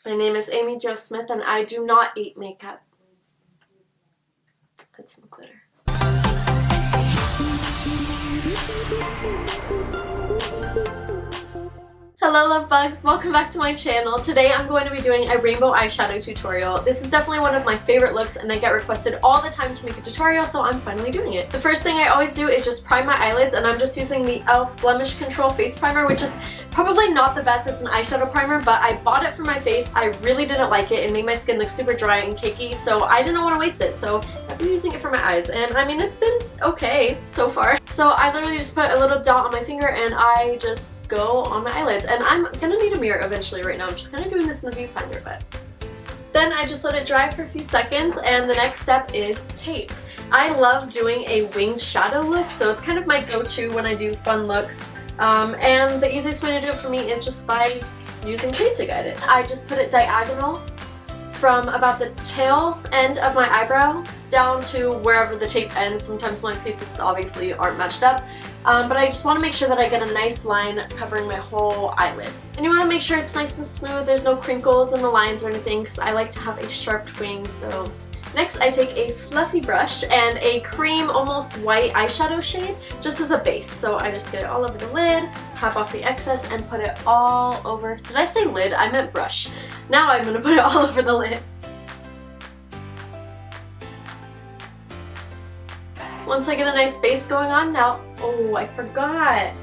My name is Amy Jo Smith and I do not eat makeup. Put some glitter. Hello Lovebugs, welcome back to my channel. Today I'm going to be doing a rainbow eyeshadow tutorial. This is definitely one of my favorite looks and I get requested all the time to make a tutorial, so I'm finally doing it. The first thing I always do is just prime my eyelids, and I'm just using the E.L.F. Blemish Control Face Primer, which is probably not the best as an eyeshadow primer, but I bought it for my face. I really didn't like it. It made my skin look super dry and cakey, so I didn't want to waste it, so I've been using it for my eyes, and I mean, it's been okay so far. So I literally just put a little dot on my finger and I just go on my eyelids, and I'm gonna need a mirror eventually. Right now I'm just kind of doing this in the viewfinder, but then I just let it dry for a few seconds, and the next step is tape. I love doing a winged shadow look, so it's kind of my go-to when I do fun looks. And the easiest way to do it for me is just by using tape to guide it. I just put it diagonal from about the tail end of my eyebrow down to wherever the tape ends. Sometimes my pieces obviously aren't matched up, but I just want to make sure that I get a nice line covering my whole eyelid. And you want to make sure it's nice and smooth, there's no crinkles in the lines or anything, because I like to have a sharp wing. So next I take a fluffy brush and a cream, almost white eyeshadow shade just as a base. So I just get it all over the lid, tap off the excess, and put it all over. Did I say lid? I meant brush. Now I'm going to put it all over the lid. Once I get a nice base going on, now, oh, I forgot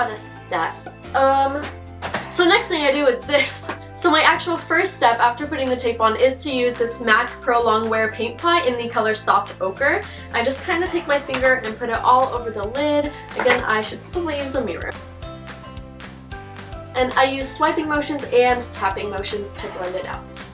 a step. So next thing I do is this. So my actual first step after putting the tape on is to use this MAC Pro Longwear paint pot in the color Soft Ochre. I just kind of take my finger and put it all over the lid. Again, I should probably use a mirror. And I use swiping motions and tapping motions to blend it out.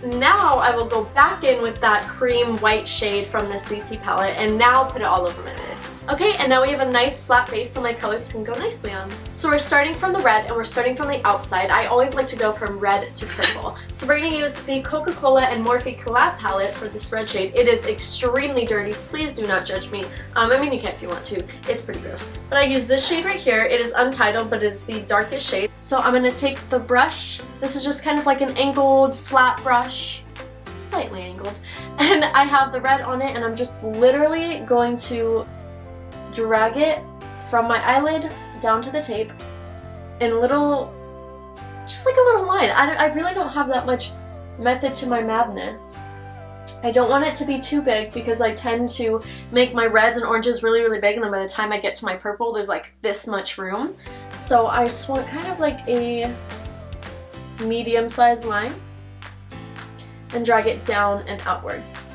Now I will go back in with that cream white shade from the ZEESEA palette and now put it all over my lid. Okay, and now we have a nice flat base so my colors can go nicely on. So we're starting from the red and we're starting from the outside. I always like to go from red to purple. So we're going to use the Coca-Cola and MORPHE collab palette for this red shade. It is extremely dirty. Please do not judge me. I mean, you can if you want to. It's pretty gross. But I use this shade right here. It is Untitled, but it is the darkest shade. So I'm going to take the brush. This is just kind of like an angled, flat brush. Slightly angled. And I have the red on it, and I'm just literally going to drag it from my eyelid down to the tape in little, just like a little line. I really don't have that much method to my madness. I don't want it to be too big because I tend to make my reds and oranges really, really big, and then by the time I get to my purple, there's like this much room. So I just want kind of like a medium-sized line and drag it down and outwards.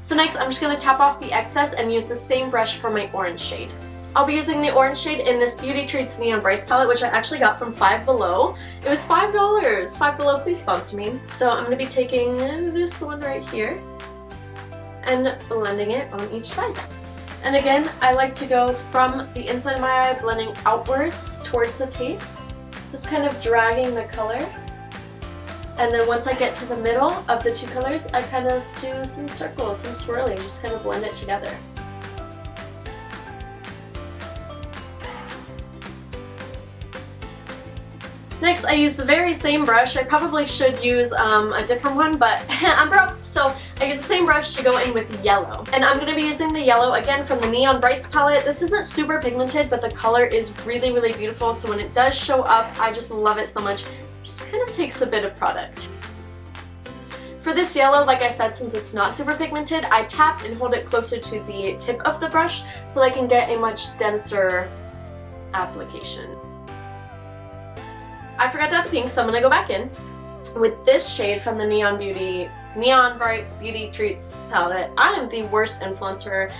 So next I'm just going to tap off the excess and use the same brush for my orange shade. I'll be using the orange shade in this Beauty Treats Neon Brights palette, which I actually got from Five Below. It was $5. Five Below, please sponsor me. So I'm going to be taking this one right here and blending it on each side. And again, I like to go from the inside of my eye, blending outwards towards the tape, just kind of dragging the color. And then once I get to the middle of the two colors, I kind of do some circles, some swirling, just kind of blend it together. Next, I use the very same brush. I probably should use a different one, but I'm broke, so I use the same brush to go in with yellow. And I'm going to be using the yellow, again, from the Neon Brights palette. This isn't super pigmented, but the color is really, really beautiful, so when it does show up, I just love it so much. Just kind of takes a bit of product. For this yellow, like I said, since it's not super pigmented, I tap and hold it closer to the tip of the brush so I can get a much denser application. I forgot to add the pink, so I'm going to go back in with this shade from the Neon Brights Beauty Treats palette. I am the worst influencer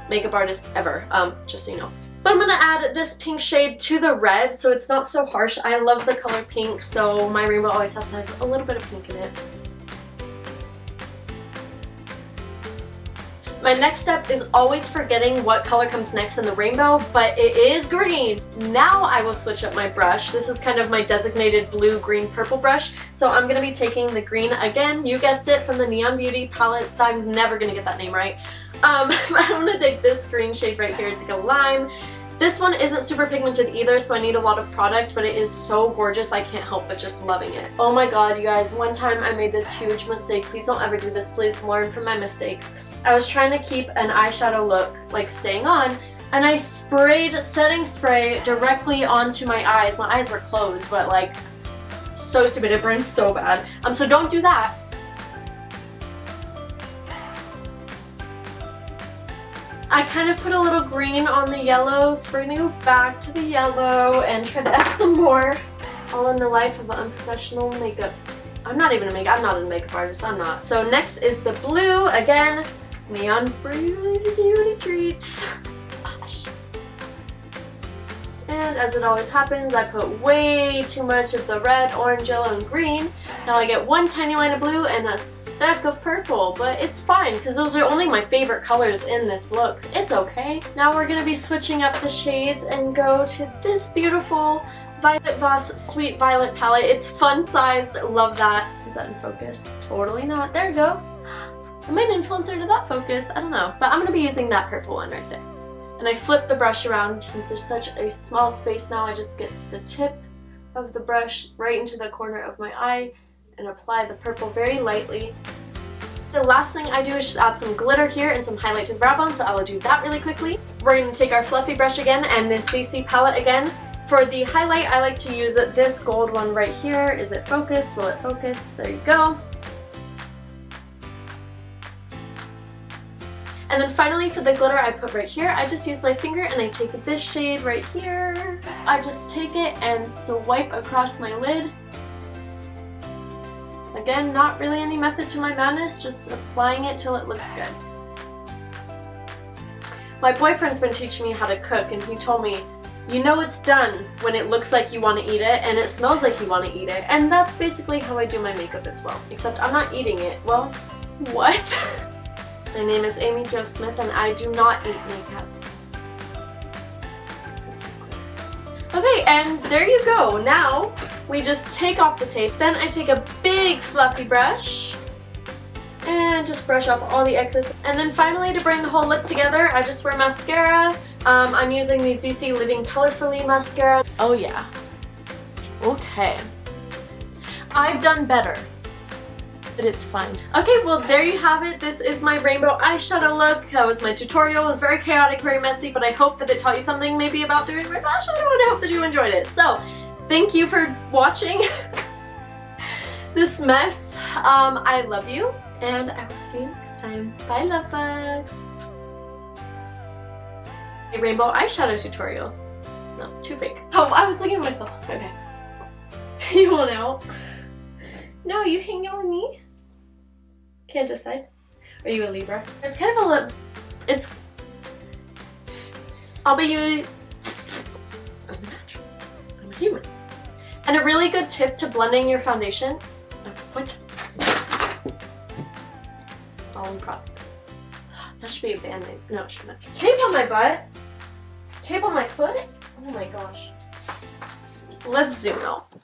makeup artist ever, just so you know. But I'm going to add this pink shade to the red so it's not so harsh. I love the color pink, so my rainbow always has to have a little bit of pink in it. My next step is always forgetting what color comes next in the rainbow, but it is green. Now I will switch up my brush. This is kind of my designated blue, green, purple brush. So I'm going to be taking the green again, you guessed it, from the Neon Beauty palette. I'm never going to get that name right. I'm gonna take this green shade right here. It's like a lime. This one isn't super pigmented either, so I need a lot of product, but it is so gorgeous. I can't help but just loving it. Oh my god, you guys, one time I made this huge mistake. Please don't ever do this. Please learn from my mistakes. I was trying to keep an eyeshadow look like staying on, and I sprayed setting spray directly onto my eyes. My eyes were closed, but like, so stupid. It burns so bad. So don't do that. I kind of put a little green on the yellow, so we're gonna go back to the yellow and try to add some more. All in the life of an unprofessional makeup. I'm not a makeup artist, I'm not. So next is the blue, again, Neon Beauty Treats. Gosh. And as it always happens, I put way too much of the red, orange, yellow, and green. Now I get one tiny line of blue and a speck of purple, but it's fine because those are only my favorite colors in this look. It's okay. Now we're going to be switching up the shades and go to this beautiful Violet VOSS Sweet Violet palette. It's fun sized. Love that. Is that in focus? Totally not. There we go. Am I an influencer? Did that focus? I don't know. But I'm going to be using that purple one right there. And I flip the brush around since there's such a small space now. I just get the tip of the brush right into the corner of my eye and apply the purple very lightly. The last thing I do is just add some glitter here and some highlight to the brow bone, so I will do that really quickly. We're going to take our fluffy brush again and this ZEESEA palette again. For the highlight, I like to use this gold one right here. Is it focused? Will it focus? There you go. And then finally for the glitter I put right here, I just use my finger and I take this shade right here. I just take it and swipe across my lid. Again, not really any method to my madness, just applying it till it looks good. My boyfriend's been teaching me how to cook and he told me, you know it's done when it looks like you want to eat it and it smells like you want to eat it. And that's basically how I do my makeup as well. Except I'm not eating it. Well, what? My name is Amy Jo Smith and I do not eat makeup. Okay, and there you go. Now we just take off the tape. Then I take a big fluffy brush and just brush off all the excess. And then finally, to bring the whole look together, I just wear mascara. I'm using the ZEESEA Living Colorfully mascara. Oh yeah. Okay. I've done better, but it's fine. Okay, well there you have it. This is my rainbow eyeshadow look. That was my tutorial. It was very chaotic, very messy, but I hope that it taught you something maybe about doing rainbow eyeshadow, and I hope that you enjoyed it. So, thank you for watching this mess. I love you, and I will see you next time. Bye, Lovebugs. A rainbow eyeshadow tutorial. No, too fake. Oh, I was looking at myself. Okay. You want out? No, you hang out with me? Can't decide. Are you a Libra? It's kind of a lip. It's. I'll be using. I'm a natural. I'm a human. And a really good tip to blending your foundation. What? Balm products. That should be a band name. No, it shouldn't. Tape on my butt. Tape on my foot. Oh my gosh. Let's zoom out.